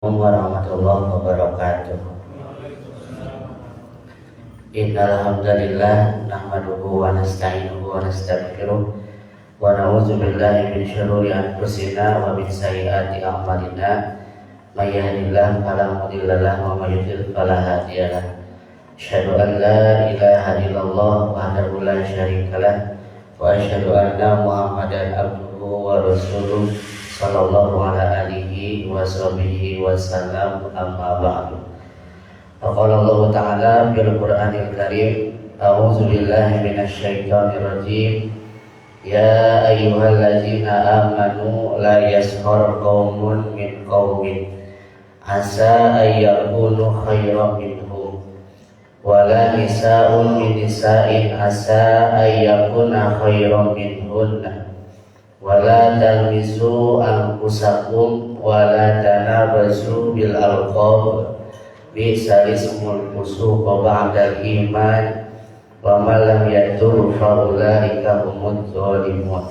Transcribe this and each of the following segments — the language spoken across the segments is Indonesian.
Warahmatullahi wabarakatuh. Innal hamdalillah nahmaduhu wa nasta'inuhu wa nastaghfiruh wa na'udzu billahi min syururi anfusina wa min sayyiati a'malina. May yahdihillahu fala mudilla lahu wa may yudlil fala hadiya lahu. Asyhadu an la ilaha illallah wahdahu la syarika lah wa asyhadu anna Muhammadan abduhu wa rasuluh sallallahu ala alihi wa sahbihi wa sallam, amma ba'du. Faqala Allah ta'ala fil Qur'anil Karim, a'udzu billahi minasy syaithanir rajim. Ya ayyuhalladzina amanu la yaskhar qaumun min qaumin asa ayyakunu khairan minhum wa la nisa'un min nisa'in asa ayyakuna khairan minhunna wala talmizu anfusakum wala tanabazu bil alqab bi'sal ismul fusuq ba'dal iman wa man lam yatub fa ulaika humudz zalimun.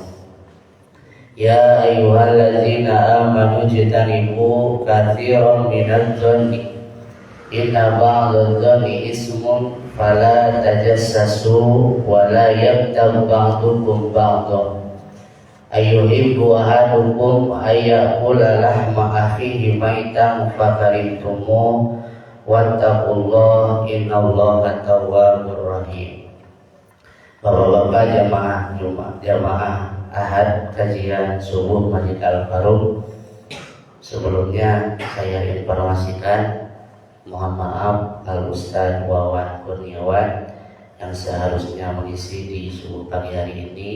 Ya ayyuhalladzina amanu jtanibu katsiran minadz dzanni inna ba'dadz dzanni ismun fala tajassasu wala yabtab ba'dukum ba'dhan ayyuhibbu ahadukum ayyakula lahma akhihi maitan fakarintumuh wattaqullaha innallaha tawwabur rahim. Bapak-bapak jamaah Ahad kajian subuh Masjid Al-Faruq, sebelumnya saya informasikan, mohon maaf Al-Ustaz Wawan Kurniawan yang seharusnya mengisi di subuh pagi hari ini.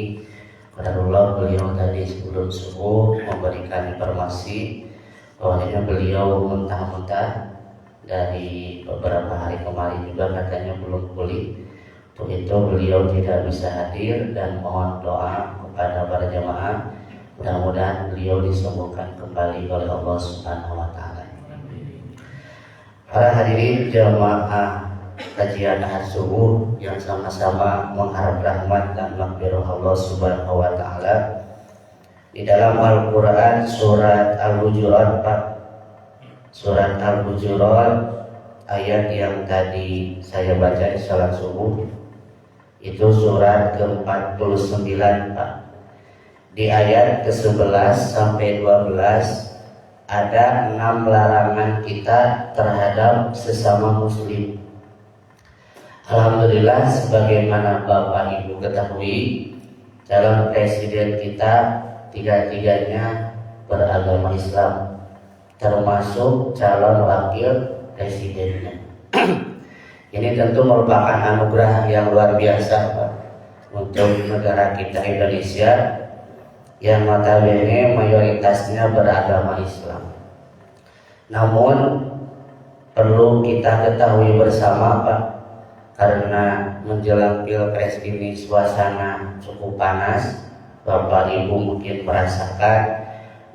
Qadarullah beliau tadi sebelum subuh memberikan informasi bahwasanya beliau muntah-muntah dari beberapa hari kemarin juga katanya belum pulih. Untuk itu beliau tidak bisa hadir dan mohon doa kepada para jamaah mudah-mudahan beliau disembuhkan kembali oleh Allah Subhanahu wa taala. Para hadirin jamaah kajian Ahad subuh yang sama-sama mengharap rahmat dan maghfirah Allah Subhanahu wa taala. Di dalam Al-Qur'an surat Al-Hujurat, surat Al-Hujurat ayat yang tadi saya baca di salat subuh itu surat ke-49, Pak. Di ayat ke-11 sampai 12 ada 6 larangan kita terhadap sesama muslim. Alhamdulillah, sebagaimana Bapak Ibu ketahui, calon presiden kita tiga-tiganya beragama Islam, termasuk calon wakil presidennya. Ini tentu merupakan anugerah yang luar biasa, Pak, untuk negara kita Indonesia yang notabene mayoritasnya beragama Islam. Namun perlu kita ketahui bersama, Pak, karena menjelang Pilpres ini suasana cukup panas. Bapak Ibu mungkin merasakan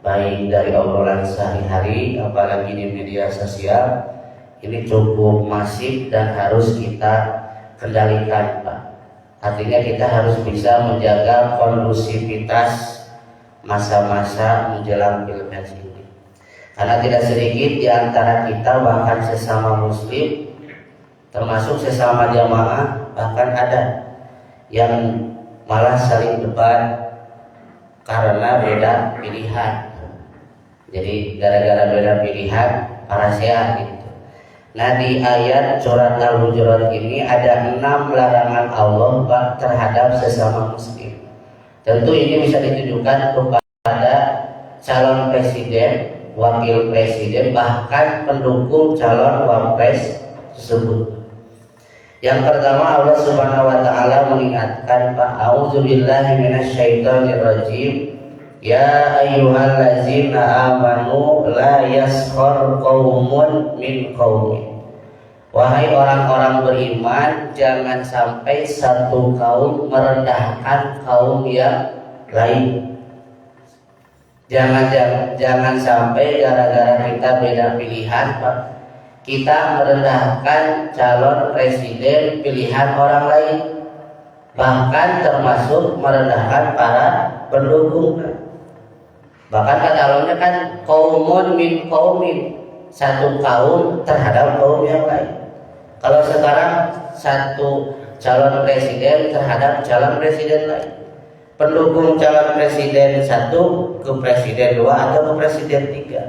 baik dari obrolan sehari-hari apalagi di media sosial ini cukup masif dan harus kita kendalikan, Pak. Artinya kita harus bisa menjaga kondusivitas masa-masa menjelang Pilpres ini. Karena tidak sedikit di antara kita bahkan sesama muslim termasuk sesama jamaah bahkan ada yang malah saling debat karena beda pilihan. Jadi gara-gara beda pilihan para sehat gitu. Nah, di ayat surat Al-Hujurat ini ada 6 larangan Allah, Pak, terhadap sesama muslim. Tentu ini bisa ditujukan kepada calon presiden, wakil presiden, bahkan pendukung calon wapres tersebut. Yang pertama Allah Subhanahu wa taala mengingatkan, Pak, a'udzubillahi minasyaitonir rajim. Ya ayyuhallazina amanu la yaskhar qaumun min qaumin. Wahai orang-orang beriman, jangan sampai satu kaum merendahkan kaum yang lain. Jangan sampai gara-gara kita beda pilihan, Pak, kita merendahkan calon presiden pilihan orang lain, bahkan termasuk merendahkan para pendukung. Bahkan kata Allahnya kan qaumun min qaumin, satu kaum terhadap kaum yang lain. Kalau sekarang satu calon presiden terhadap calon presiden lain, pendukung calon presiden satu ke presiden dua atau ke presiden tiga.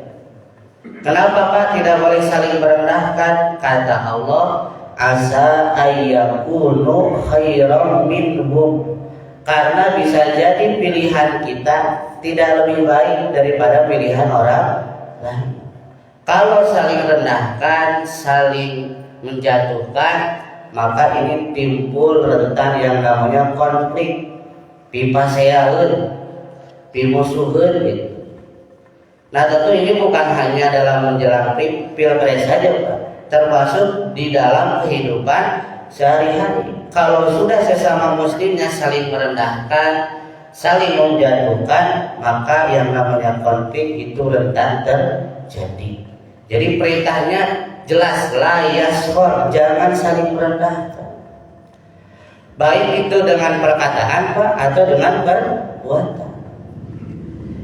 Kenapa Pak tidak boleh saling merendahkan? Kata Allah, asa ayyakunu khairan minhum. Karena bisa jadi pilihan kita tidak lebih baik daripada pilihan orang lain. Kalau saling rendahkan, saling menjatuhkan, maka ini timbul rentan yang namanya konflik, pipaseaeun, pimusuheun gitu. Nah tentu ini bukan hanya dalam menjelang pilpres saja Pak, termasuk di dalam kehidupan sehari-hari. Kalau sudah sesama muslimnya saling merendahkan, saling menjatuhkan, maka yang namanya konflik itu rentan terjadi. Jadi perintahnya jelas, la yashor, jangan saling merendahkan. Baik itu dengan perkataan Pak atau dengan perbuatan.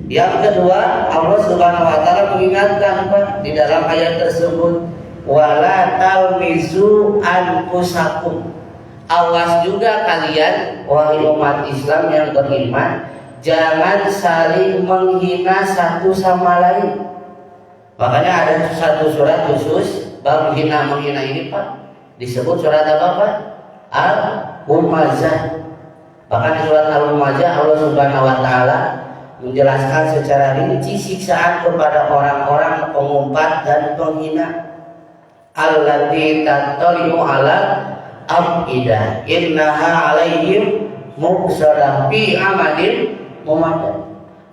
Yang kedua, Allah Subhanahu wa taala mengingatkan Pak di dalam ayat tersebut, wala talmizu anfusakum. Awas juga kalian wahai umat Islam yang beriman, jangan saling menghina satu sama lain. Makanya ada satu surat khusus bab menghina ini Pak, disebut surat apa Pak? Al-Humazah. Bahkan di surat Al-Humazah Allah Subhanahu wa taala menjelaskan secara rinci siksaan kepada orang-orang pengumpat dan penghina. Allati tattali'u ala afidah innaha alaihim muqsadah fi amadin mumaddad.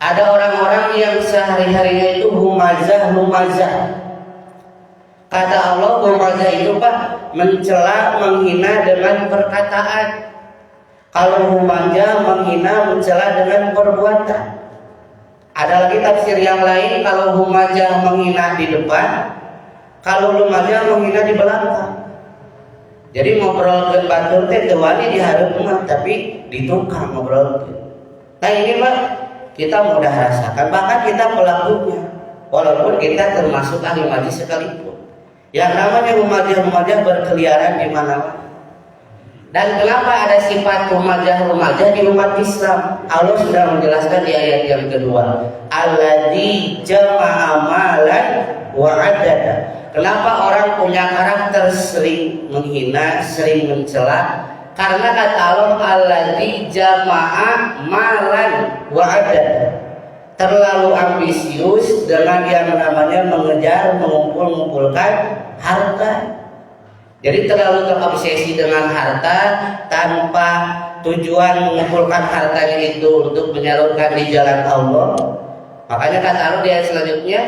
Ada orang-orang yang sehari-harinya itu humazah. Kata Allah, humazah itu Pak mencela, menghina dengan perkataan. Kalau humazah menghina, mencela dengan perbuatan. Ada lagi tafsir yang lain, kalau humazah menghina di depan, kalau humazah menghina di belakang. Jadi ngobrol ke batur teh tewani di hareup tapi ditukang ngobrol. Nah ini Pak kita mudah rasakan, bahkan kita pelakunya, walaupun kita termasuk ahli majlis sekalipun. Yang namanya humajah berkeliaran di mana-mana. Dan kenapa ada sifat humajah di umat Islam? Allah sudah menjelaskan di ayat yang kedua, alladzi jama'a malan wa 'adada. Kenapa orang punya karakter sering menghina, sering mencela? Karena kata Allah, alladzi jama'a malan wa 'adada. Terlalu ambisius dengan yang namanya mengejar, mengumpulkan harta. Jadi terlalu terobsesi dengan harta tanpa tujuan mengumpulkan hartanya itu untuk menyalurkan di jalan Allah. Makanya kata Allah di ayat selanjutnya,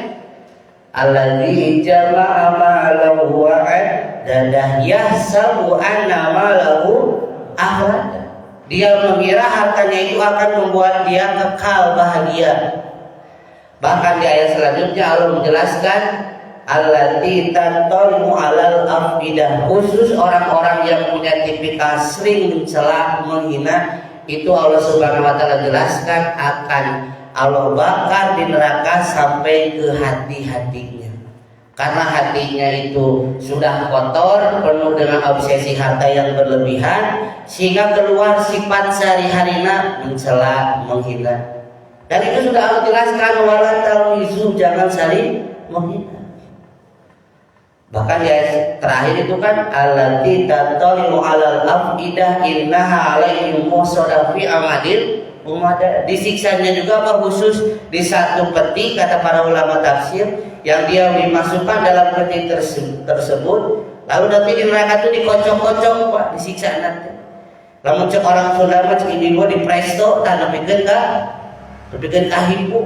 alladzi jama'a malahu wa 'adada yahsabu anna malahu akhlada. Dia mengira hartanya itu akan membuat dia kekal bahagia. Bahkan di ayat selanjutnya Allah menjelaskan allati tantalimu alal afidah, khusus orang-orang yang punya tipikal sering mencela, menghina, itu Allah Subhanahu wa taala jelaskan akan Allah bakar di neraka sampai ke hati-hatinya. Karena hatinya itu sudah kotor, penuh dengan obsesi harta yang berlebihan, sehingga keluar sifat sehari-harinya mencela, menghina. Dan itu sudah Allah jelaskan, wala talmizu, jangan saling menghina. Bahkan di ayat terakhir itu kan allati tatalimu alal afidah innaha alaihim muqsadah fi amadin mumaddad. Disiksanya juga apa khusus di satu peti, kata para ulama tafsir, yang dia dimasukkan dalam peti tersebut, lalu nanti di neraka itu dikocok-kocok Pak, disiksa nanti. Lamun cek orang Sunda mah cek ibu di presto tah nepikeun kahipu.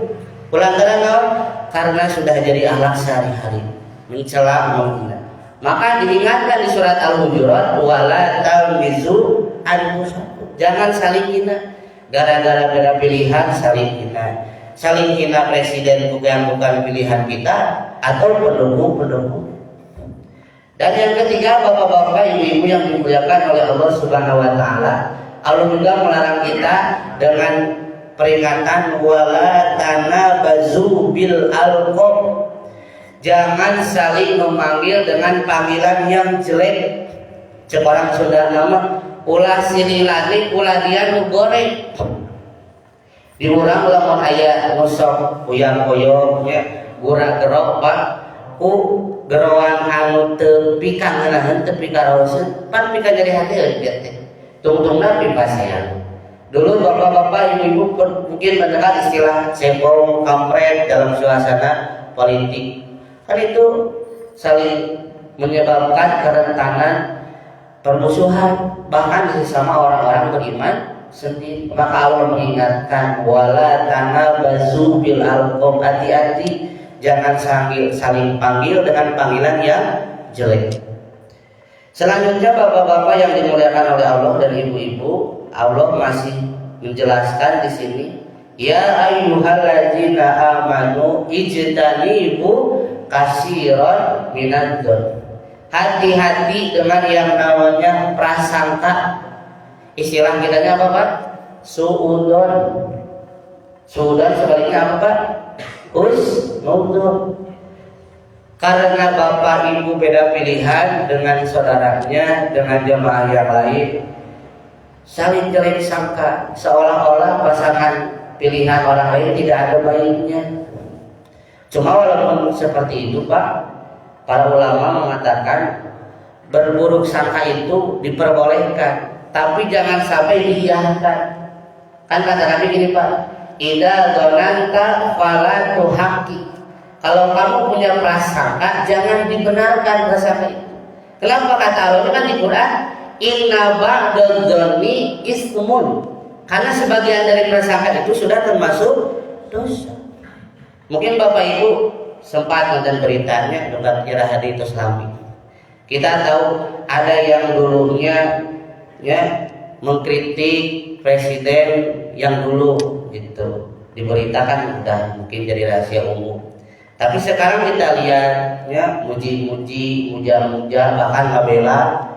Kulantaran naon? Karena sudah jadi akhlak sehari-hari, mencela, menghina. Maka diingatkan di surat Al-Hujurat, wala talmizu anfusakum. Jangan saling hina. Gara-gara beda pilihan saling hina. Saling hina presiden bukan pilihan kita atau pendukung. Dan yang ketiga, bapak-bapak, ibu-ibu yang dimuliakan oleh Allah Subhanahu wa taala, Allah juga melarang kita dengan peringatan wala tanabazu bil alqab. Jangan saling memanggil dengan panggilan yang jelek. Cek orang Sunda nama ulah sililani ulah dia nu goreng. Di urang lamun aya ngosok uyang-oyong nya gura gerok Pak ku geroan anu teu pikang ngeunaheun teu pikaroseun pan pika jadi hadeun dia teh. Tungtungna pipasean. Dulu bapak-bapak ibu-ibu mungkin mendengar istilah cebong kampret dalam suasana politik. Kan itu saling menyebabkan kerentanan permusuhan bahkan sesama orang-orang beriman sendiri. Maka Allah mengingatkan wala tanabazu bil alqab, hati-hati jangan saling panggil dengan panggilan yang jelek. Selanjutnya bapak-bapak yang dimuliakan oleh Allah dan ibu-ibu, Allah masih menjelaskan di sini, ya ayyuhalladzina amanu ijtanibu katsiran minadz-dzann. Hati-hati dengan yang namanya prasangka. Istilah kitanya apa Pak? Suudon. Suudon sebaliknya apa Pak? Usnudon. Karena bapak ibu beda pilihan dengan saudaranya, dengan jemaah yang lain, saling jelek sangka, seolah-olah pasangan pilihan orang lain tidak ada baiknya. Cuma walaupun seperti itu Pak, para ulama mengatakan berburuk sangka itu diperbolehkan, tapi jangan sampai diiyakan. Kan kata Nabi gini Pak, idza dzananta fala tuhaqqiq. Kalau kamu punya prasangka, jangan dibenarkan prasangka itu. Kenapa kata Allah kan di Quran, inna ba'dadz-dzanni ismun. Karena sebagian dari prasangka itu sudah termasuk dosa. Mungkin Bapak Ibu sempat nonton beritanya debat kira hadi Islami. Kita tahu ada yang dulunya ya mengkritik presiden yang dulu gitu. Diberitakan udah mungkin jadi rahasia umum. Tapi sekarang kita lihat ya muji-muji, muja-muja, bahkan membela.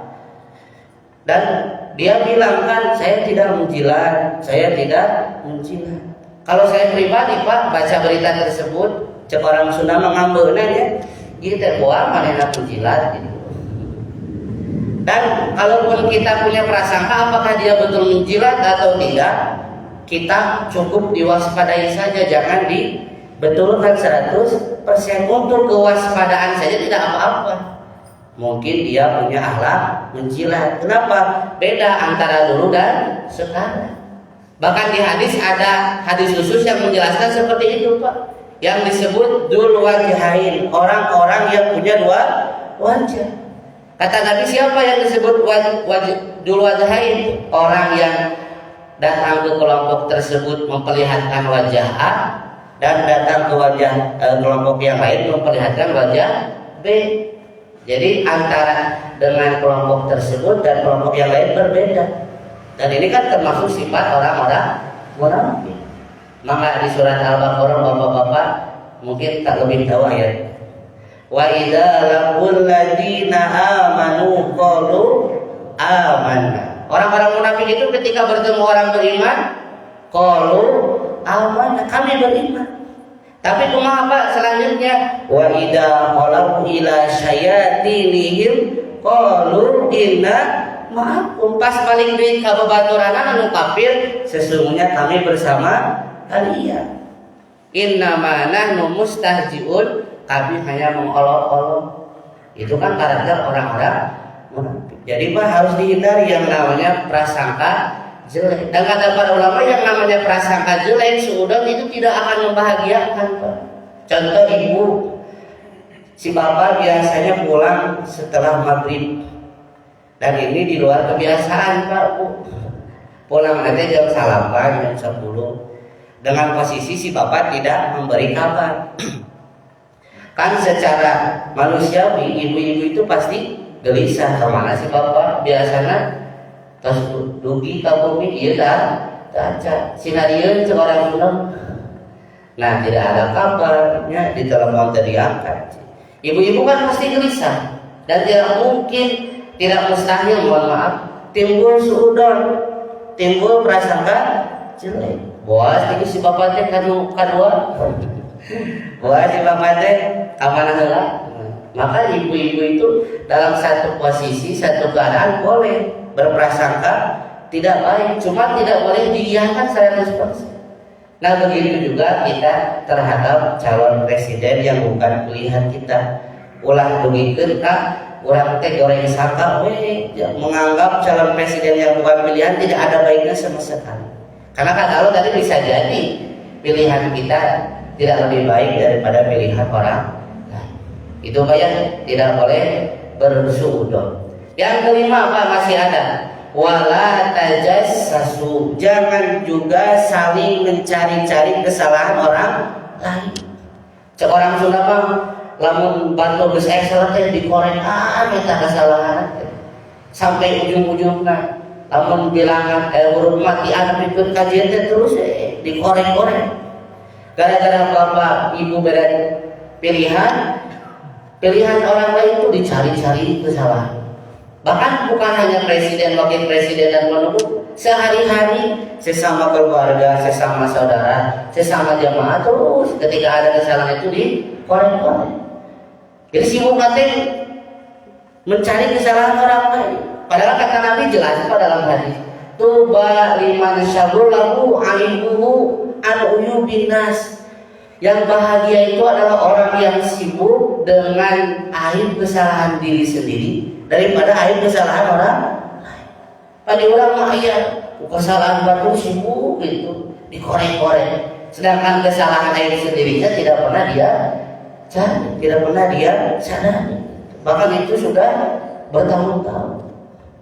Dan dia bilang kan saya tidak menjilat, saya tidak menjilat. Kalau saya pribadi Pak baca berita tersebut, cek orang Sunda mengambeuna ya, ieu teh boal manehna menjilat gitu. Dan kalaupun kita punya prasangka apakah dia betul menjilat atau tidak, kita cukup diwaspadai saja, jangan dibetulkan 100%. Untuk kewaspadaan saja tidak apa-apa. Mungkin dia punya akhlak menjilat. Kenapa? Beda antara dulu dan sekarang. Bahkan di hadis ada hadis khusus yang menjelaskan seperti itu Pak, yang disebut dzul wajhain, orang-orang yang punya dua wajah. Kata Nabi, siapa yang disebut dzul wajhain? Orang yang datang ke kelompok tersebut memperlihatkan wajah A dan datang ke wajah kelompok yang lain memperlihatkan wajah B. Jadi antara dengan kelompok tersebut dan kelompok yang lain berbeda. Dan ini kan termasuk sifat orang-orang munafik. Maka di surat Al-Baqarah bapak-bapak mungkin tak lebih tahu ayat. Wa idza laqul ladina amanu qalu amanna. Orang-orang munafik itu ketika bertemu orang beriman, qalu amanna, kami beriman. Tapi kumaha Pak selanjutnya? Wa idza qalu ila syayatinihim qalu inna ma'akum. Pas balik duit ka babaturanna anu kafir, sesungguhnya kami bersama kalian. Innama nahnu mustahjiun, kami hanya mengolok-olok. Itu kan karakter orang-orang munafik. Jadi Pak harus dihindari yang namanya prasangka jelek. Dan kata para ulama yang namanya prasangka jelek suudon itu tidak akan membahagiakan Pak. Contoh ibu, si bapak biasanya pulang setelah maghrib. Dan ini di luar kebiasaan Pak Bu. Pulang nanti jam 8, jam 10. Dengan posisi si bapak tidak memberi kabar. Kan secara manusiawi ibu-ibu itu pasti gelisah, kemana si bapak biasanya tos dugi ka bumi ieu tah caca sinarieun cek orang Sunda. Nah tidak ada kabarnya, di telepon tadi diangkat. Ibu-ibu kan pasti gelisah dan tidak mungkin, tidak mustahil, mohon maaf, timbul suudon, timbul prasangka jelek. Bos ini si bapak teh kadua Wah si bapak teh kamana heula. Maka ibu-ibu itu dalam satu posisi, satu keadaan boleh berprasangka tidak baik, cuma tidak boleh diiyakan 100%. Nah begitu juga kita terhadap calon presiden yang bukan pilihan kita. Ulah dugikeun ka urang teh goreng sangka menganggap calon presiden yang bukan pilihan tidak ada baiknya sama sekali. Karena kan kalau tadi bisa jadi pilihan kita tidak lebih baik daripada pilihan orang. Itu kayak tidak boleh bersuudzon. Yang kelima apa masih ada? Wala tajassasu, jangan juga saling mencari-cari kesalahan orang lain. Cek orang Sunda mah lamun batu geus excellent teh dikoreng eta kesalahan sampai ujung-ujungna. Lamun bilangan huruf mati arepikeun kajian teh terus dikoreng-koreng. Gara-gara bapak ibu beda pilihan orang lain itu dicari-cari kesalahan. Bahkan bukan hanya presiden, wakil presiden dan pendukung, sehari-hari sesama keluarga, sesama saudara, sesama jamaah terus ketika ada kesalahan itu dikoreng-koreng. Jadi sibuk nanti mencari kesalahan orang lain. Padahal kata Nabi jelas pada dalam hadis, tuba liman syaghulahu aibuhu an uyubin nas. Yang bahagia itu adalah orang yang sibuk dengan aib kesalahan diri sendiri daripada aib kesalahan orang lain. Pada orang mah iya kesalahan batu sibuk gitu dikoreng-koreng, sedangkan kesalahan aib sendirinya tidak pernah dia cari, tidak pernah dia sadari. Bahkan itu sudah bertahun-tahun.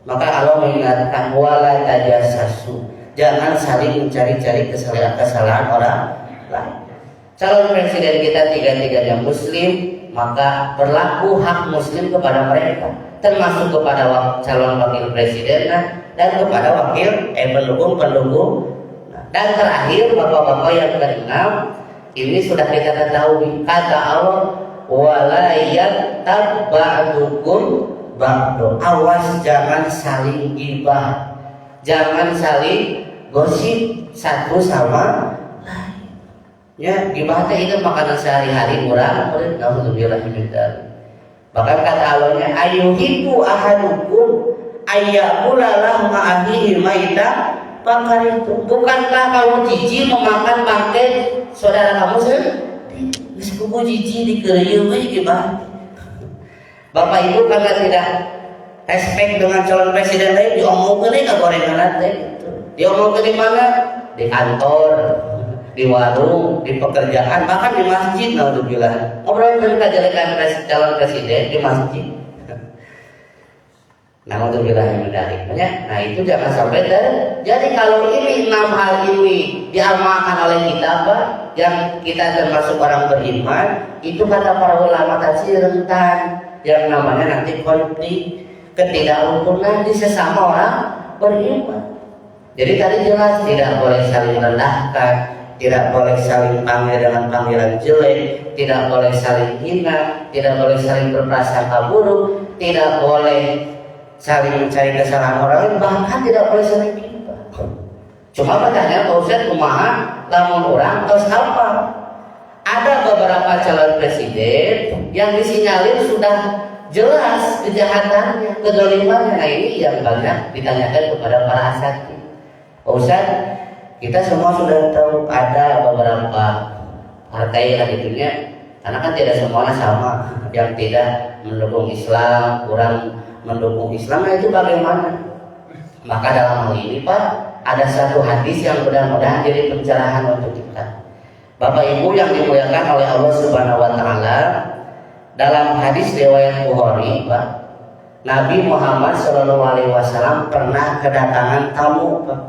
Maka Allah mengingatkan wala tajassasu, jangan saling mencari-cari kesalahan orang lain. Calon presiden kita tiga-tiganya muslim, maka berlaku hak muslim kepada mereka, termasuk kepada calon wakil presiden dan kepada wakil pendukung. Dan terakhir bapak-bapak yang keenam, ini sudah kita ketahui kata Allah, wala yattab ba'dukum ba'du. Awas jangan saling gibah, jangan saling gosip satu sama lain. Ya, gibah itu makanan sehari-hari murah, alhamdulillah. Bahkan kata Allahnya, ayuhibbu ahadukum ayyakula lahu ma'ahihi maita fakaritu. Bukankah kamu jijik memakan bangkai saudara kamu sendiri? Sepupu jijik dikeuyeuh we gibah. Bapak Ibu karena tidak respect dengan calon presiden lain diomongkeun ka gorengan teh gitu. Diomongkeun di mana? Di kantor, di warung, di pekerjaan, bahkan di masjid. Naudzubillah, ngobrol tentang kejelekan calon presiden di masjid. Naudzubillah min dzalik. Nah itu jangan sampai jadi kalau ini 6 hal ini diamalkan oleh kita Pak, yang kita termasuk orang beriman, itu kata para ulama tadi rentan yang namanya nanti konflik, ketidakrukunan di sesama orang beriman. Jadi tadi jelas tidak boleh saling merendahkan, tidak boleh saling panggil dengan panggilan jelek, tidak boleh saling hina, tidak boleh saling berprasangka buruk, tidak boleh saling mencari kesalahan orang lain, bahkan tidak boleh saling gibah. Cuma pertanyaan Pak Ustaz kumaha lamun orang terus apa? Ada beberapa calon presiden yang disinyalir sudah jelas kejahatannya, kedolimannya. Nah ini yang banyak ditanyakan kepada para asatidz. Pak Ustaz, kita semua sudah tahu ada beberapa partai lah itunya, karena kan tidak semuanya sama. Yang tidak mendukung Islam, kurang mendukung Islam, itu bagaimana? Maka dalam hal ini Pak, ada satu hadis yang mudah-mudahan jadi pencerahan untuk kita. Bapak Ibu yang dimuliakan oleh Allah Subhanahu wa taala, dalam hadis riwayat Bukhari, Pak, Nabi Muhammad SAW pernah kedatangan tamu, Pak.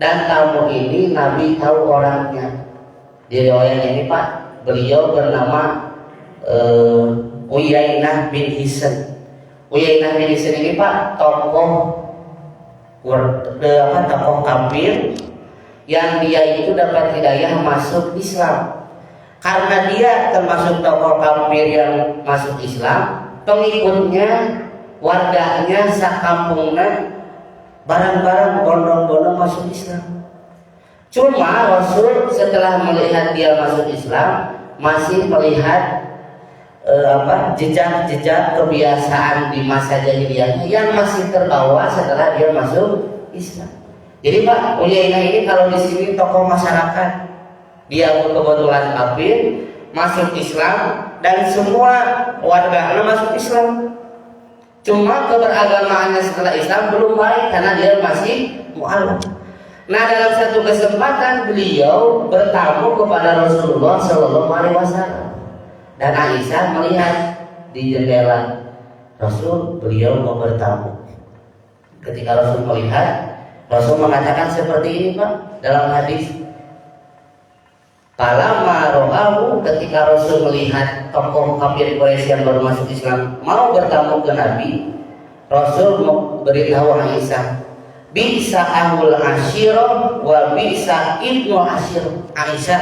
Dan tamu ini Nabi tahu orangnya. Di riwayat ini Pak, beliau bernama Uyainah bin Hisn. Uyainah bin Hisn ini Pak tokoh kafir yang dia itu dapat hidayah masuk Islam. Karena dia termasuk tokoh kafir yang masuk Islam, pengikutnya, warganya, sakampungnya, barang-barang bondong-bondong masuk Islam. Cuma Rasul setelah melihat dia masuk Islam, masih melihat jejak-jejak kebiasaan di masa jahiliyahnya yang masih terbawa setelah dia masuk Islam. Jadi Pak Uyainah ini kalau di sini tokoh masyarakat, dia kebetulan kafir masuk Islam dan semua warganya masuk Islam. Cuma keberagamaannya setelah Islam belum baik karena dia masih mu'alaf. Nah, dalam satu kesempatan beliau bertamu kepada Rasulullah Shallallahu Alaihi Wasallam dan Aisyah melihat di jendela Rasul, beliau mau bertamu. Ketika Rasul melihat, Rasul mengatakan seperti ini Pak dalam hadis. Falamma ra'ahu, ketika Rasul melihat tokoh kafir Quraisy yang baru masuk Islam mau bertamu ke Nabi, Rasul memberitahu Aisyah, bisa ahul asyirah wa bisa ibnu asyirah. Aisyah,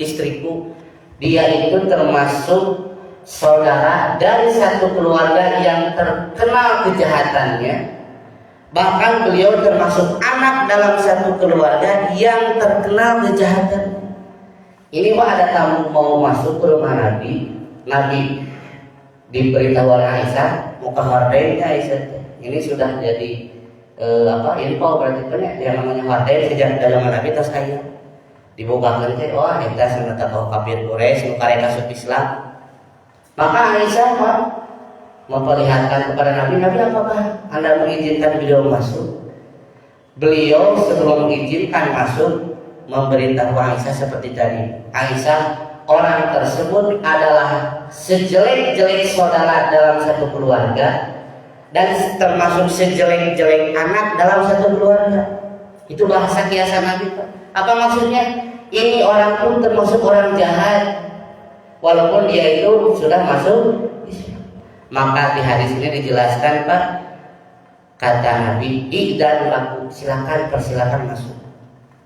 istriku, dia itu termasuk saudara dari satu keluarga yang terkenal kejahatannya. Bahkan beliau termasuk anak dalam satu keluarga yang terkenal kejahatannya. Ini Pak ada tamu mau masuk ke rumah Nabi. Nabi diberitahu oleh Aisyah mau ke hordenya Aisyah. Ini sudah jadi info berarti kan yang namanya horden sejak dalam Nabi tas ayat dibukakan teh eta sangat tokoh kafir Quraisy nu karek masuk Islam. Maka Aisyah Pak memperlihatkan kepada Nabi, apakah Anda mengizinkan beliau masuk? Beliau sebelum mengizinkan masuk memberitahu Aisyah seperti tadi. Aisyah, orang tersebut adalah sejelek-jelek saudara dalam satu keluarga dan termasuk sejelek-jelek anak dalam satu keluarga. Itu bahasa kiasan Nabi Pak. Apa maksudnya? Ini orang pun termasuk orang jahat walaupun dia itu sudah masuk Islam. Maka di hadis ini dijelaskan Pak, kata Nabi, dan laku, persilakan masuk.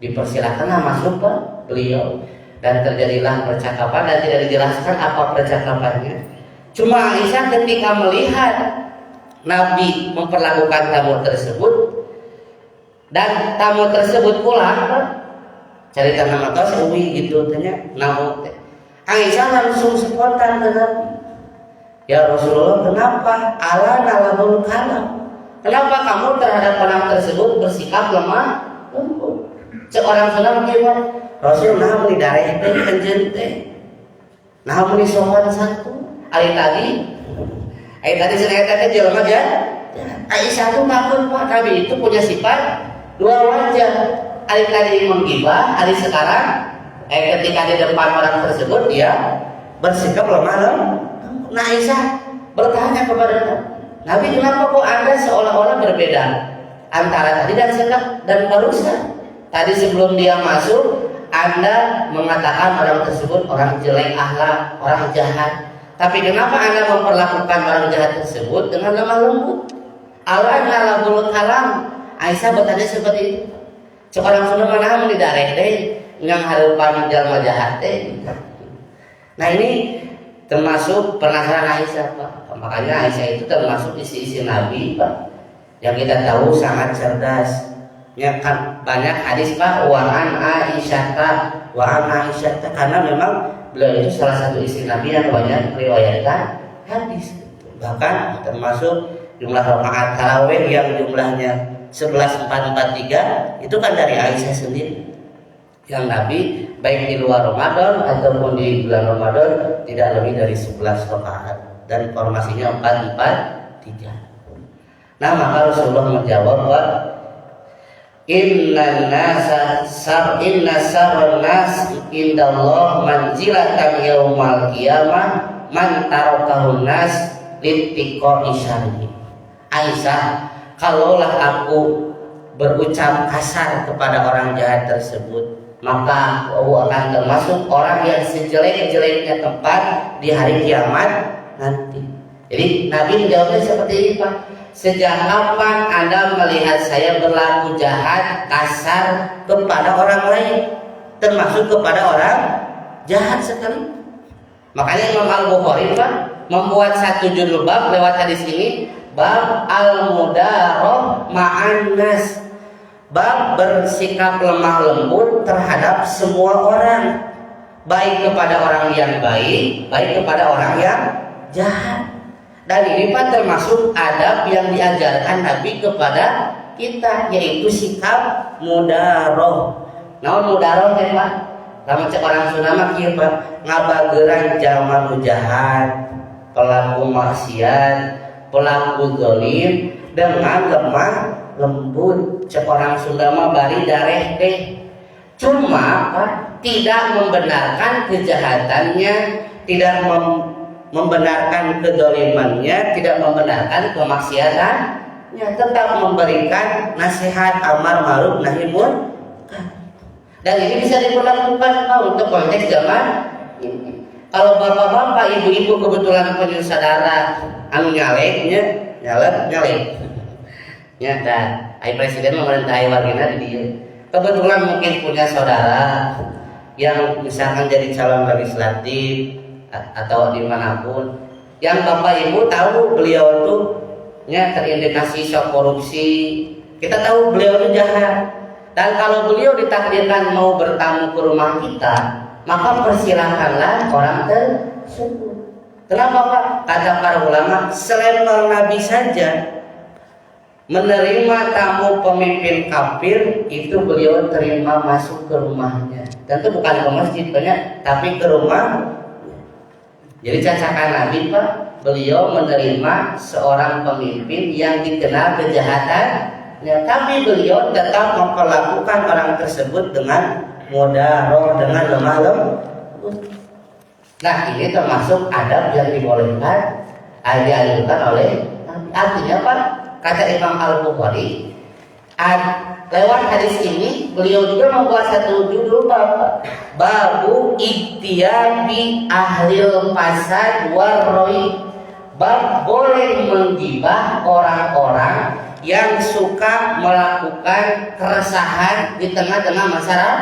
Dipersilakanlah masuk Pak beliau, dan terjadilah percakapan dan tidak dijelaskan apa percakapannya. Cuma Aisyah ketika melihat Nabi memperlakukan tamu tersebut dan tamu tersebut pulang Pak, cerita nama tos uwi gitu tanya namu. Aisyah langsung spontan ke Nabi, ya Rasulullah, kenapa alanalahul kalam? Kenapa kamu terhadap orang tersebut bersikap lemah lembut? Seorang sunnah gimana? Rasul nah meni dareh teh anjeun teh. Nah meni sowan satu. Ari tadi saya tadi jelema aja. Aisyah tuh takut Pak, Nabi itu punya sifat dua wajah. Ari tadi menggibah, ari sekarang ketika di depan orang tersebut dia bersikap lemah lembut. Nah Aisyah bertanya kepada Nabi, kenapa kok Anda seolah-olah berbeda antara tadi dan sekarang dan barusan? Tadi sebelum dia masuk, Anda mengatakan orang tersebut orang jelek akhlak, orang jahat. Tapi kenapa Anda memperlakukan orang jahat tersebut dengan lemah lembut? Allah bulu kalam. Aisyah bertanya seperti itu. Seorang sunnah mana mendidareh deh, ngang harapan jalma jahat deh. Nah ini termasuk penasaran Aisyah Pak. Makanya Aisyah itu termasuk isi-isi Nabi Pak, yang kita tahu sangat cerdas. Ya kan banyak hadis Pak wa'an Aisyah karena memang beliau itu salah satu istri Nabi yang banyak meriwayatkan hadis. Bahkan termasuk jumlah rakaat tarawih yang jumlahnya 11.443 itu kan dari Aisyah sendiri. Yang Nabi baik di luar Ramadan ataupun di bulan Ramadan tidak lebih dari 11 rakaat dan formasinya 4-4-3. Nah maka Rasulullah menjawab Pak, inna sarran nas indallah manzilatan yaumal qiyamah man tarakahun nas littiqa'i syarri. Aisyah, kalaulah aku berucap kasar kepada orang jahat tersebut, maka aku akan termasuk orang yang sejelek-jeleknya tempat di hari kiamat nanti. Jadi Nabi menjawabnya seperti ini Pak, sejak kapan Anda melihat saya berlaku jahat, kasar kepada orang lain, termasuk kepada orang jahat sekali? Makanya Imam Al-Bukhari Pak membuat satu judul bab lewat hadis ini, bab al-mudarah ma'an nas, bab bersikap lemah lembut terhadap semua orang. baik kepada orang yang baik, baik kepada orang yang jahat. Dan ini Pak termasuk adab yang diajarkan Nabi kepada kita, yaitu sikap mudaroh. Naon mudaroh teh Pak? Lamun cek orang Sunda mah kieu Pak, ngabageran jalma nu jahat, pelaku maksiat, pelaku zalim dengan lemah lembut. Cek orang Sunda mah bari dareh teh. Cuma Pak tidak membenarkan kejahatannya, tidak membenarkan kedolimannya, tidak membenarkan kemaksiatannya, tetap memberikan nasihat amar ma'ruf nahi munkar. Dan ini bisa diperlakukan untuk konteks zaman ini. Kalau bapak-bapak, ibu-ibu kebetulan punya saudara anu nyalek. Ya, dan presiden memerintahi warganya di dia. Kebetulan mungkin punya saudara yang misalkan jadi calon legislatif atau dimanapun, yang bapak ibu tahu beliau tuh terindikasi sok korupsi, kita tahu beliau itu jahat, dan kalau beliau ditakdirkan mau bertamu ke rumah kita, maka persilahkanlah orang tersebut. Kenapa Pak? Kata para ulama, selevel Nabi saja menerima tamu pemimpin kafir itu beliau terima masuk ke rumahnya. Tentu bukan ke masjid banyak, tapi ke rumah. Jadi cacakan Nabi Pak, beliau menerima seorang pemimpin yang dikenal kejahatannya, tapi beliau tetap memperlakukan orang tersebut dengan mudaroh, dengan lemah lembut. Nah ini termasuk adab yang dibolehkan, dianjurkan oleh Nabi. Artinya Pak, kata Imam Al-Bukhari, lewat hadis ini beliau juga membuat satu judul babu iktiyabi ahlil fasad warroi, bab boleh menggibah orang-orang yang suka melakukan keresahan di tengah-tengah masyarakat.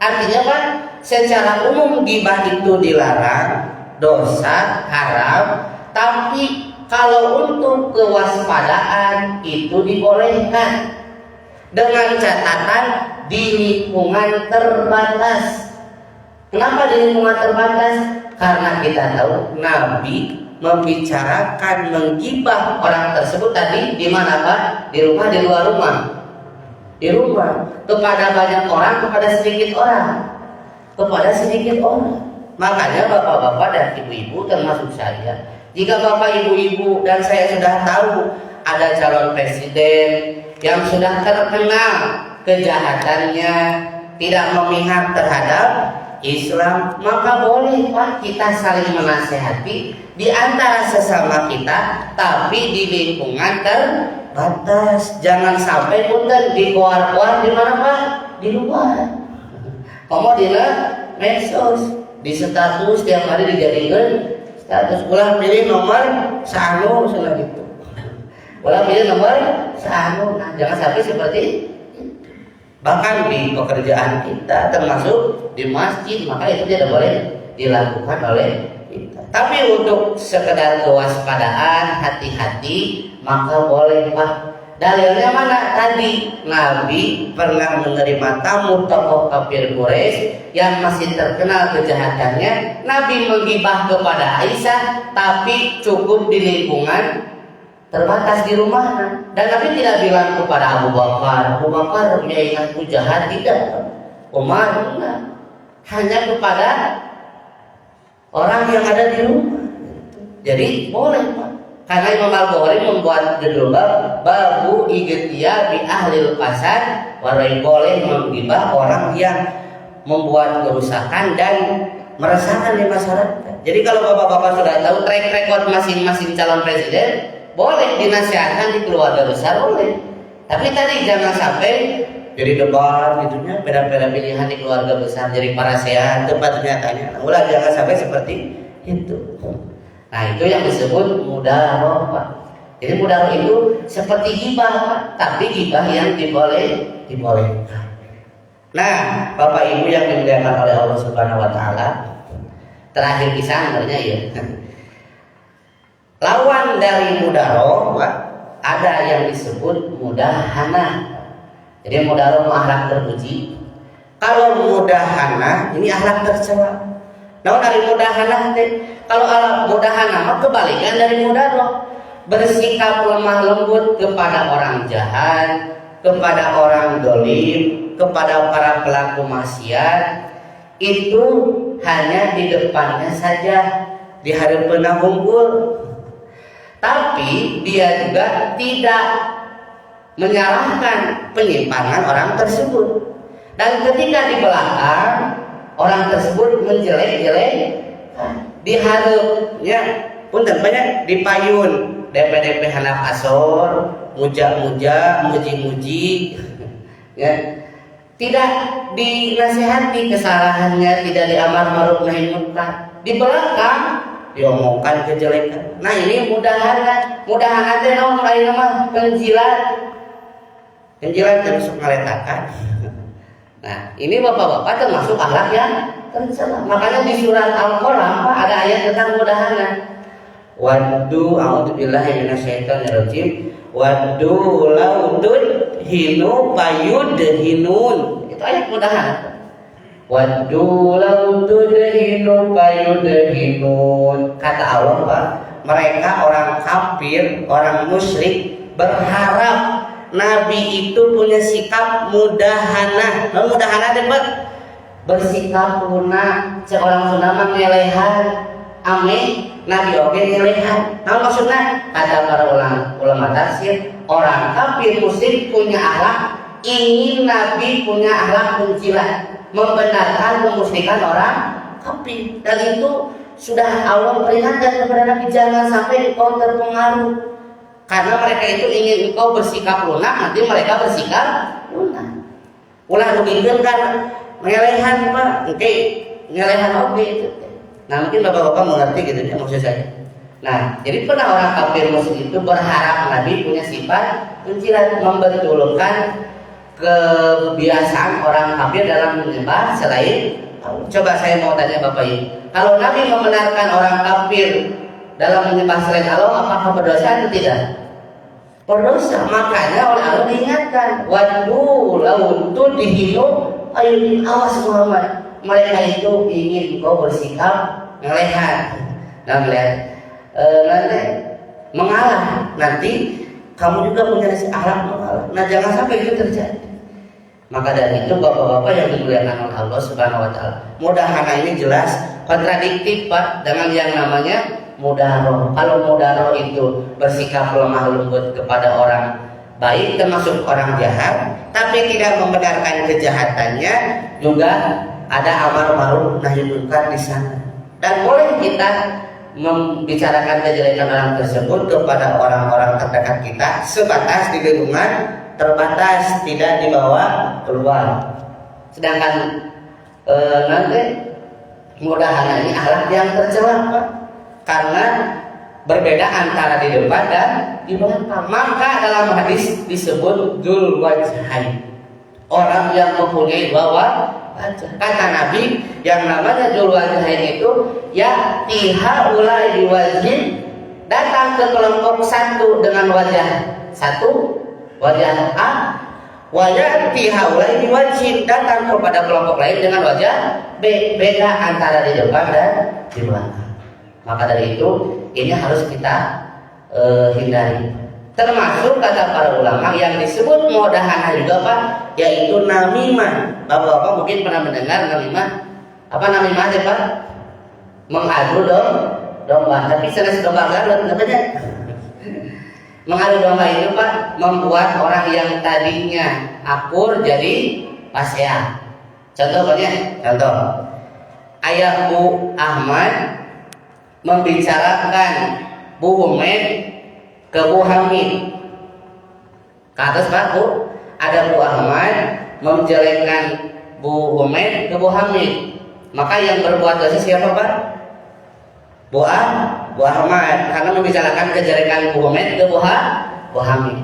Artinya Pak, secara umum gibah itu dilarang, dosa, haram, tapi kalau untuk kewaspadaan itu dibolehkan dengan catatan di lingkungan terbatas. Kenapa di lingkungan terbatas? Karena kita tahu Nabi membicarakan menggibah orang tersebut tadi di mana Pak? Di rumah, di luar rumah? Di rumah. Kepada banyak orang, kepada sedikit orang? Kepada sedikit orang. Makanya bapak-bapak dan ibu-ibu termasuk saya, jika bapak ibu-ibu dan saya sudah tahu ada calon presiden yang sudah terkenal kejahatannya, tidak memihak terhadap Islam, maka boleh Pak kita saling menasehati di antara sesama kita, tapi di lingkungan terbatas. Jangan sampai punten di keluar-keluar di mana Pak? Di luar. Kamu di medsos, di status tiap hari dijadikan status. Ulah pilih nomor sanu gitu. Ulah pilih nomor sanu. Nah, jangan sampai seperti itu. Bahkan di pekerjaan kita, termasuk di masjid, maka itu tidak boleh dilakukan oleh kita. Tapi untuk sekedar kewaspadaan, hati-hati, maka boleh Pak. Dalilnya mana? Tadi Nabi pernah menerima tamu tokoh kafir Quraisy yang masih terkenal kejahatannya. Nabi menggibah kepada Aisyah, tapi cukup di lingkungan terbatas di rumah. Dan Nabi tidak bilang kepada Abu Bakar punya ingatku jahat, tidak. Umar enggak. Hanya kepada orang yang ada di rumah. Jadi boleh Pak. Karena Imam Al-Bukhari membuat judul babu igtiya bi ahlil fasad, warai boleh menggibah orang yang membuat kerusakan dan meresahkan di masyarakat. Jadi kalau bapak-bapak sudah tahu track record masing-masing calon presiden, boleh dinasihatkan di keluarga besar, boleh. Tapi tadi jangan sampai jadi debat gitunya, beda-beda pilihan di keluarga besar, jadi parasehat tempat nyatanya. Ulah jangan sampai seperti itu. Nah itu yang disebut mudaroh Pak. Jadi mudaroh itu seperti gibah Pak, tapi gibah yang dibolehkan. Nah Bapak Ibu yang dimuliakan oleh Allah Subhanahu Wa Taala, terakhir kisah sebenarnya ya. Lawan dari mudaroh Pak, ada yang disebut mudahana. Jadi mudaroh akhlak terpuji, Kalau mudahana ini akhlak tercela. Namun dari mudahana teh, kalau mudahana mah kebalikan dari mudaroh. Bersikap lemah lembut kepada orang jahat, kepada orang dolim, kepada para pelaku maksiat, itu hanya di depannya saja, di hadapan hunkul. Tapi dia juga tidak menyalahkan penyimpangan orang tersebut. Dan ketika di belakang orang tersebut menjelek-jelek, diharapnya pun banyak dipayun. DP handap asor, muja-muja, muji-muji, ya. Tidak dinasihati kesalahannya, tidak diamar ma'ruf nahi munkar. Di belakang diomongkan kejelekan. Nah ini mudahan aja naon lain mah penjilat termasuk ngaletakan. Nah ini bapak-bapak termasuk akhlak yang tercela. Makanya di surat Al-Qalam ada ayat tentang mudahan. Waddu a'udzubillahi minasyaitonirrajim. Waddu law tudhinu fayudhinun. Itu ayat mudahan. Waddu law tudhinu fayudhinun. Kata Allah, Pak, mereka orang kafir, orang musyrik berharap Nabi itu punya sikap mudahana. Mudahana teh, Pak, bersikap lunak, seorang Sunda mah ngelehan. Amin. Nabi oke ngelehan. Nah maksudnya kata para ulama tafsir, orang kafir musyrik punya akhlak, ingin Nabi punya akhlak penjilat, membenarkan kemusyrikan orang kafir. Dan itu sudah Allah peringatkan kepada Nabi, jangan sampai engkau terpengaruh. Karena mereka itu ingin engkau bersikap lunak, nanti mereka bersikap lunak. Ulah begini kan ngelehan, Pak. Oke, ngelehan oke itu. Nah mungkin bapak-bapak mengerti gitu ya maksud saya. Nah jadi pernah orang kafir musyrik itu berharap Nabi punya sifat penjilat, membetulkan kebiasaan orang kafir dalam menyembah selain Allah. Coba saya mau tanya bapak ini, kalau Nabi membenarkan orang kafir dalam menyembah selain Allah, apakah berdosa atau tidak? Berdosa. Makanya oleh Allah diingatkan, waddu law tudhinu ayudin, awas Muhammad, mereka itu ingin kau bersikap ngelehan dan nanti mengalah, nanti kamu juga punya akhlak mengalah. Nah jangan sampai itu terjadi. Maka dari itu bapak-bapak yang dimuliakan oleh Allah Subhanahu Wa Taala, mudahana ini jelas kontradiktif, Pak, dengan yang namanya mudaroh. Kalau mudaroh itu bersikap lemah lembut kepada orang baik, termasuk orang jahat, tapi tidak membenarkan kejahatannya, juga ada amar ma'ruf nahi munkar di sana. Dan boleh kita membicarakan kejelekan orang tersebut kepada orang-orang terdekat kita, sebatas di lingkungan terbatas, tidak dibawa keluar. Sedangkan nanti mudahan ini akhlak yang tercela, Pak, karena berbeda antara di depan dan di belakang. Maka dalam hadis disebut dzul wajhain, orang yang mempunyai dua wajah. Kata Nabi, yang namanya dzul wajhain itu ya tihaulai diwajhin, datang ke kelompok satu dengan wajah satu, wajah A, wajah tihaulai diwajhin, datang kepada kelompok lain dengan wajah B, beda antara di depan dan di belakang. Maka dari itu ini harus kita hindari. Termasuk kata para ulama yang disebut mudahana juga, Pak, yaitu namimah. Bapak-bapak mungkin pernah mendengar namimah. Apa namimah ya, Pak? Mengadu domba. Tapi sanes domba garut namanya. Mengadu domba itu, Pak, membuat orang yang tadinya akur jadi pasea. Contoh ayah Bu Ahmad membicarakan Bu Humed ke Bu Hamid. Ke atas, Pak, Bu, ada Bu Ahmad menjelekkan Bu Humed ke Bu Hamid. Maka yang berbuat dosa siapa, Pak? Bu Ahmad, karena membicarakan kejelekan Bu Humed ke Bu Hamid.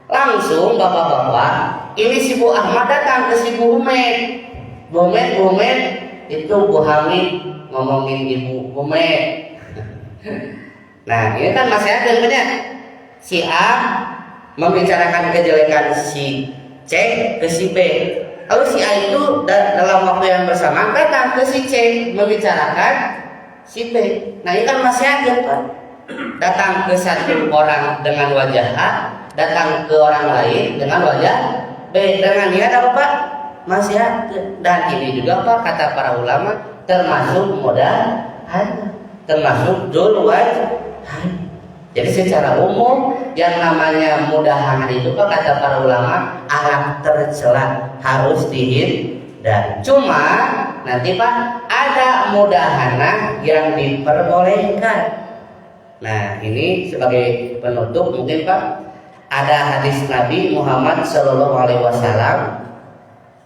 Langsung bapak-bapak, ini si Bu Ahmad datang ke si Bu Humed. Bu Humed itu Bu Hamid ngomongin Ibu Humed. Nah ini kan masih ada banyak. Si A membicarakan kejelekan si C ke si B. Lalu si A itu dalam waktu yang bersamaan datang ke si C membicarakan si B. Nah ini kan masih ada Pak. Datang ke satu orang dengan wajah A, datang ke orang lain dengan wajah B. Dengan niat apa Pak? Masih ada. Dan ini juga Pak kata para ulama termasuk mudahan, termasuk dzul wajhain. Jadi secara umum yang namanya mudahan itu Pak kata para ulama alat tercela harus dihindari. Cuma nanti Pak ada mudahana yang diperbolehkan. Nah ini sebagai penutup mungkin Pak ada hadis Nabi Muhammad Sallallahu Alaihi Wasallam,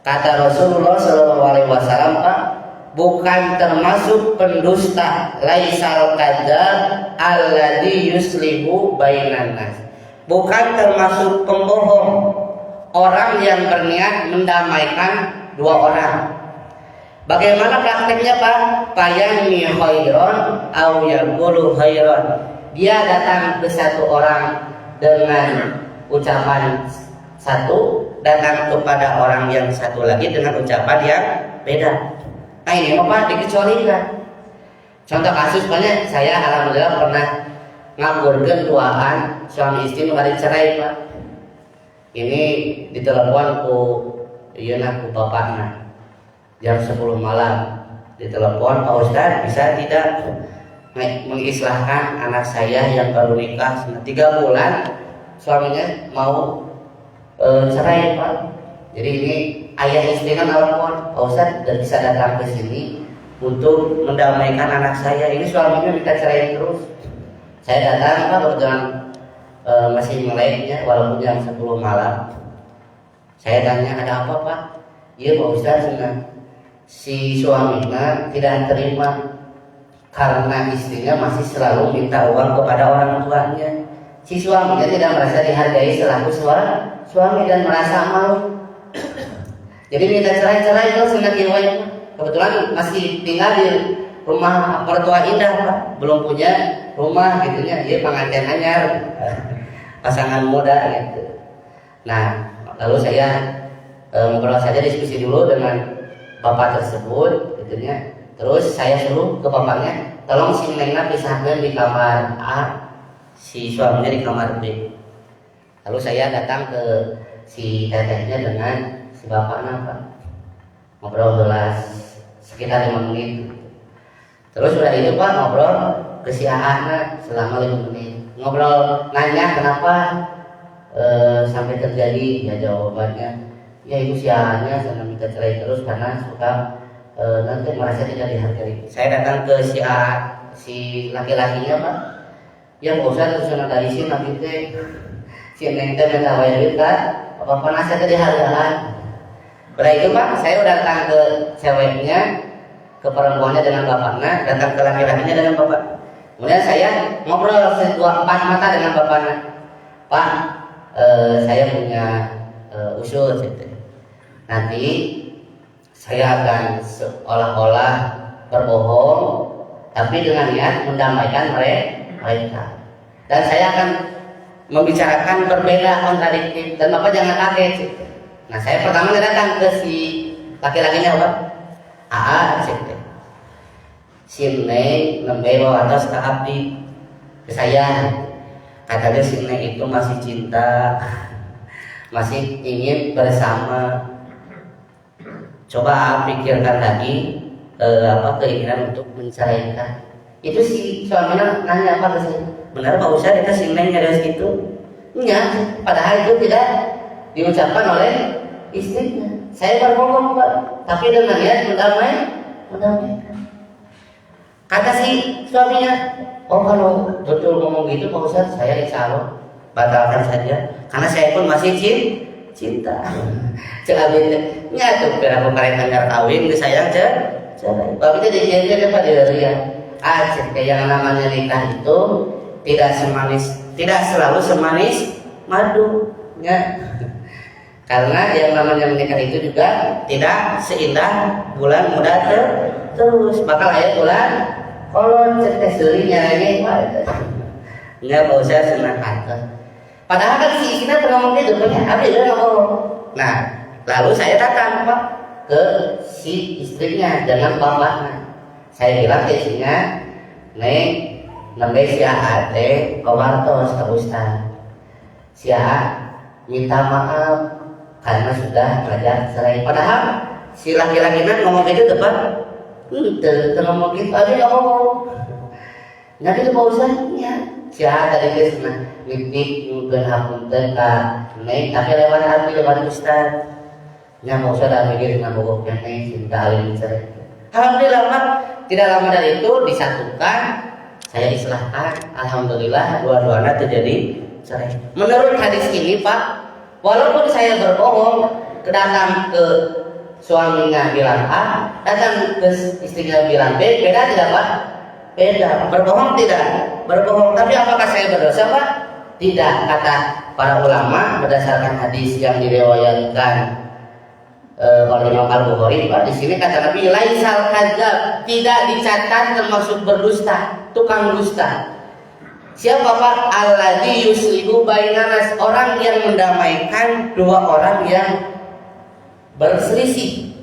kata Rasulullah Sallallahu Alaihi Wasallam Pak, bukan termasuk pendusta laisal kadzab alladzi yuslihu bainan nas. Bukan termasuk pembohong orang yang berniat mendamaikan dua orang. Bagaimana prakteknya Pak? Payani khairon au yaqulu khairon. Dia datang ke satu orang dengan ucapan satu, datang kepada orang yang satu lagi dengan ucapan yang beda. Nah ini Pak dikecualikan. Contoh kasus banyak, saya alhamdulillah pernah ngabulkan duaan suami istri kembali cerai Pak. Ini ditelepon ku ku bapakna jam 10 malam. Ditelepon, Pak Ustadz bisa tidak mengislahkan anak saya yang baru nikah 3 bulan suaminya mau cerai Pak. Jadi ini ayah istri kan telepon, Pak Ustadz dan bisa datang ke sini untuk mendamaikan anak saya. Ini suaminya minta cerai terus. Saya datang Pak kebetulan masih meleknya walaupun jam 10 malam. Saya tanya ada apa Pak? Iya Pak Ustadz, si suaminya tidak terima karena istrinya masih selalu minta uang kepada orang tuanya. Si suaminya tidak merasa dihargai selaku suami dan merasa malu. Jadi minta cerai itu senang jiwanya. Kebetulan masih tinggal di rumah mertua indah Pak, belum punya rumah gitunya. Dia pengantin anyar, pasangan muda gitu. Nah, lalu saya ngobrol saja diskusi dulu dengan bapak tersebut gitunya. Terus saya suruh ke bapaknya, tolong si Nengna pisahkan di kamar A, si suaminya di kamar B. Lalu saya datang ke si tetehnya dengan si bapaknya Pak, ngobrol jelas sekitar 5 menit. Terus udah itu Pak ngobrol ke si Ahana selama 5 menit. Ngobrol nanya kenapa sampai terjadi, ya jawabannya ya ibu si Ahana senang minta cerai terus karena suka nanti merasa tidak dihargai. Saya datang ke si laki-lakinya Pak, ya Pak Ustadz terus dari sini nanti si Neng teh minta bayar duit kan, apa penasihat dihargaan. Setelah itu Pak, saya udah datang ke ceweknya, ke perempuannya dengan bapaknya, datang ke laki-lakinya dengan bapak. Kemudian saya ngobrol 4 mata dengan bapaknya. Pak, saya punya usul gitu. Nanti saya akan seolah-olah berbohong, tapi dengan niat mendamaikan mereka. Dan saya akan membicarakan berbeda kontradiktif dan bapak jangan kaget. Nah saya pertama datang ke si laki-lakinya Pak, cek si Neng nembe bawa atas ke abdi ke saya, katanya si Neng itu masih cinta, masih ingin bersama. Coba pikirkan lagi keinginan untuk menceraikan. Itu si suaminya nanya apa ke saya, benar Pak Ustadz itu si Neng ada segitu? Enggak, padahal itu tidak diucapkan oleh istrinya. Saya berbohong Pak, tapi dengan niat mendamaikan. Kata si suaminya, oh kalau betul ngomong gitu Pak Ustadz, saya insya Allah batalkan saja, karena saya pun masih cinta. Cek abinnya, nyatu kira pemerintah nggak kawin, sayang cerai. Tapi itu dijanjikan Pak dia. Cek yang namanya nikah itu tidak selalu semanis madu, ya. Karena yang namanya menikah itu juga tidak seindah bulan muda terus. Bakal ayat bulan kalau cerita surinya ini nggak Pak Ustadz senang kata. Padahal kan si istrinya pernah ngomong gitu, punya abis dia ngomong. Nah Lalu saya datang Pak ke si istrinya dengan bapaknya. Saya bilang ke istrinya, Neng, nembe si A teh kawartos ke Ustaz. Si A minta maaf karena sudah ngajak cerai. Padahal si laki-laki ngomong gitu depan, ngomong gitu, aja nggak mau. Nanti Pak Ustaznya, si A tadi dia senang nitip nyugun hapunten ka Neng, tapi lewat Ustaz. Nya mau Ustaz mikir dengan bokoknya Neng cinta alim cerai. Alhamdulillah Pak, tidak lama dari itu disatukan, saya islahkan, alhamdulillah dua-duanya terjadi cerai. Menurut hadis ini Pak, walaupun saya berbohong, datang ke suaminya bilang A, datang ke istrinya bilang B, beda tidak Pak? Beda. Berbohong tidak? Berbohong. Tapi apakah saya berdosa Pak? Tidak. Kata para ulama berdasarkan hadis yang diriwayatkan oleh Imam Al-Bukhari, Pak, di sini kata Nabi, laisal kadzab, tidak dicatat termasuk berdusta, tukang dusta. Siapa Pak? Alladzi yuslihu bainanas, orang yang mendamaikan dua orang yang berselisih.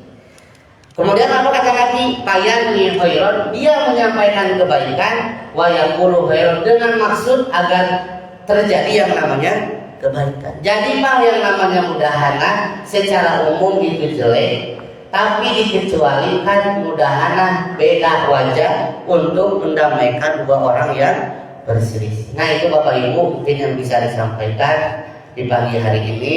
Kemudian apa kata Nabi? Bayani khairan, dia menyampaikan kebaikan, wa yaqulu khairan, dengan maksud agar terjadi yang namanya kebaikan. Jadi Pak, yang namanya mudahana secara umum itu jelek, tapi dikecualikan mudahana beda wajah untuk mendamaikan dua orang yang berselisih. Nah itu Bapak Ibu mungkin yang bisa disampaikan di pagi hari ini.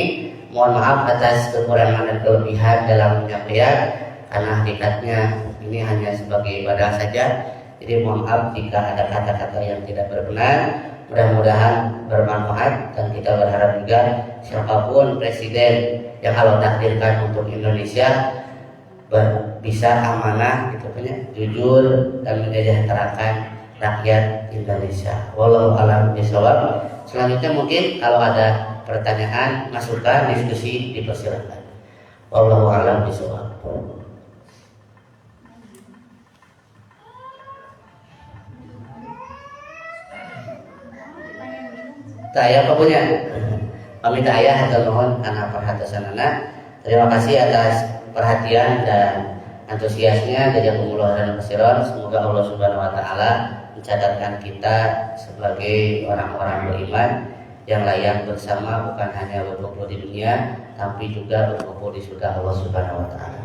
Mohon maaf atas kekurangan dan kelebihan dalam penyampaian, karena hakikatnya ini hanya sebagai ibadah saja. Jadi mohon maaf jika ada kata-kata yang tidak berkenan. Mudah-mudahan bermanfaat, dan kita berharap juga siapapun presiden yang Allah takdirkan untuk Indonesia bisa amanah, gitu punya jujur dan mensejahterakan rakyat Indonesia. Wallahu a'lam bishawab. Selanjutnya mungkin kalau ada pertanyaan, masukan, diskusi dipersilakan. Wallahu a'lam bishawab. Saya apa punya? Pamit ayah atau mohon karena perhatian anak. Terima kasih atas perhatian dan antusiasnya. Jazakumullah khairan katsiran. Semoga Allah Subhanahu wa taala mencatatkan kita sebagai orang-orang beriman yang layak bersama, bukan hanya berkumpul di dunia tapi juga berkumpul di surga Allah Subhanahu wa taala.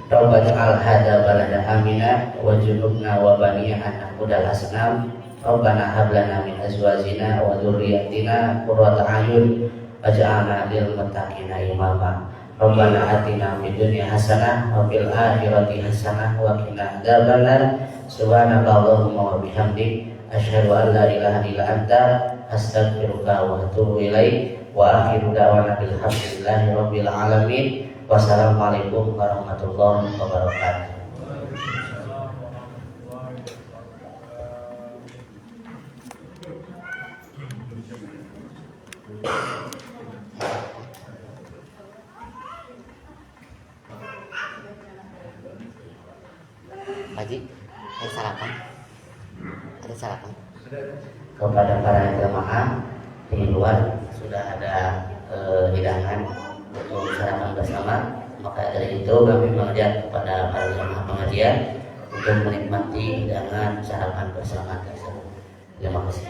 Rabbana ja'al hadza balada amina wa junubna wa baniya an na'budal asnam. Rabbana hab lana min azwajina wa dzurriyyatina qurrata a'yun waj'alna lil muttaqina imama. Rabbana atina fid dunya hasanah wa fil akhirati hasanah wa qina adzabannar. Subhanaka Allahumma wa bihamdik asyhadu an la ilaha illa anta astaghfiruka wa atubu ilaik. Wa akhiru da'wana bilhamdillahi rabbil alamin. Wassalamualaikum warahmatullahi wabarakatuh. Haji, ada sarapan? Ada sarapan? Kepada para jemaah di luar sudah ada hidangan untuk sarapan bersama. Maka dari itu kami mengajak kepada para jemaah pengajian untuk menikmati hidangan sarapan bersama tersebut. Terima kasih.